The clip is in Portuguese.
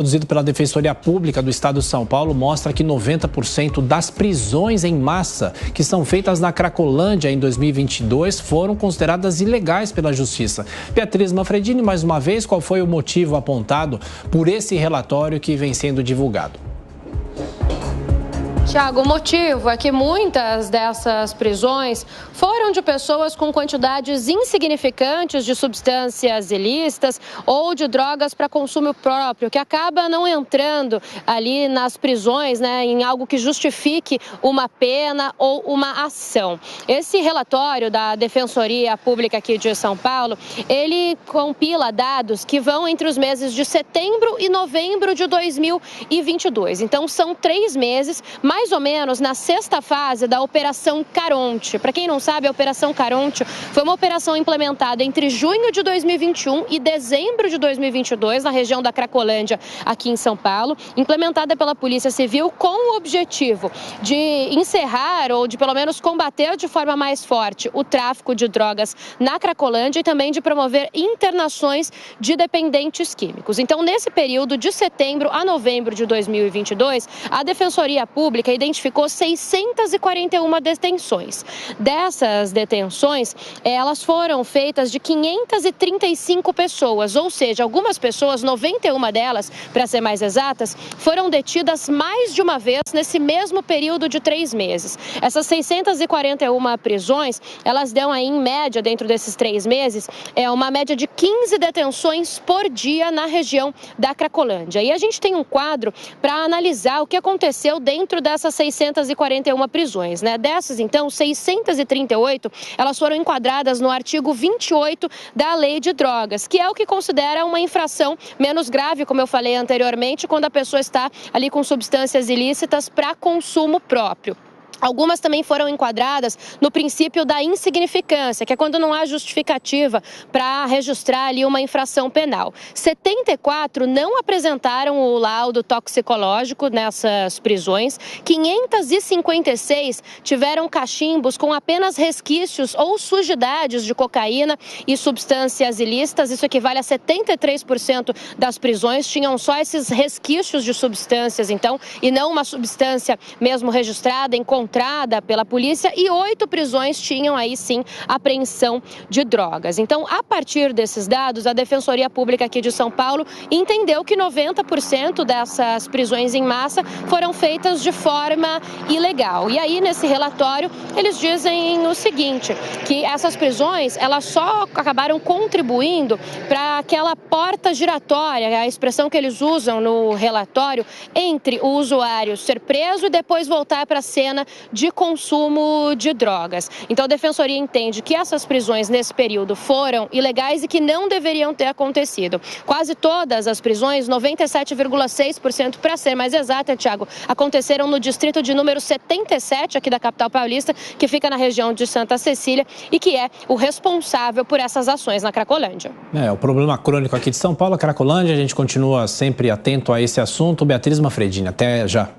Produzido pela Defensoria Pública do Estado de São Paulo, mostra que 90% das prisões em massa que são feitas na Cracolândia em 2022 foram consideradas ilegais pela Justiça. Beatriz Manfredini, mais uma vez, qual foi o motivo apontado por esse relatório que vem sendo divulgado? Tiago, o motivo é que muitas dessas prisões foram de pessoas com quantidades insignificantes de substâncias ilícitas ou de drogas para consumo próprio, que acaba não entrando ali nas prisões, em algo que justifique uma pena ou uma ação. Esse relatório da Defensoria Pública aqui de São Paulo, ele compila dados que vão entre os meses de setembro e novembro de 2022. Então, são 3 meses, mais ou menos na 6ª fase da Operação Caronte. Para quem não sabe, a Operação Caronte foi uma operação implementada entre junho de 2021 e dezembro de 2022 na região da Cracolândia, aqui em São Paulo, implementada pela Polícia Civil com o objetivo de encerrar ou de pelo menos combater de forma mais forte o tráfico de drogas na Cracolândia e também de promover internações de dependentes químicos. Então, nesse período de setembro a novembro de 2022, a Defensoria Pública identificou 641 detenções. Dessas detenções, elas foram feitas de 535 pessoas, ou seja, algumas pessoas, 91 delas, para ser mais exatas, foram detidas mais de uma vez nesse mesmo período de 3 meses. Essas 641 prisões, elas dão aí, em média, dentro desses 3 meses, uma média de 15 detenções por dia na região da Cracolândia. E a gente tem um quadro para analisar o que aconteceu dentro dessas 641 prisões, Dessas, então, 638, elas foram enquadradas no artigo 28 da Lei de Drogas, que é o que considera uma infração menos grave, como eu falei anteriormente, quando a pessoa está ali com substâncias ilícitas para consumo próprio. Algumas também foram enquadradas no princípio da insignificância, que é quando não há justificativa para registrar ali uma infração penal. 74 não apresentaram o laudo toxicológico nessas prisões, 556 tiveram cachimbos com apenas resquícios ou sujidades de cocaína e substâncias ilícitas, isso equivale a 73% das prisões, tinham só esses resquícios de substâncias, então, e não uma substância mesmo registrada, encontrada pela polícia, e 8 prisões tinham aí sim apreensão de drogas. Então, a partir desses dados, a Defensoria Pública aqui de São Paulo entendeu que 90% dessas prisões em massa foram feitas de forma ilegal. E aí, nesse relatório, eles dizem o seguinte, que essas prisões, elas só acabaram contribuindo para aquela porta giratória, a expressão que eles usam no relatório, entre o usuário ser preso e depois voltar para a cena de consumo de drogas. Então, a Defensoria entende que essas prisões nesse período foram ilegais e que não deveriam ter acontecido. Quase todas as prisões, 97,6%, para ser mais exata, Tiago, aconteceram no distrito de número 77, aqui da capital paulista, que fica na região de Santa Cecília e que é o responsável por essas ações na Cracolândia. O problema crônico aqui de São Paulo, a Cracolândia, a gente continua sempre atento a esse assunto. Beatriz Manfredini, até já.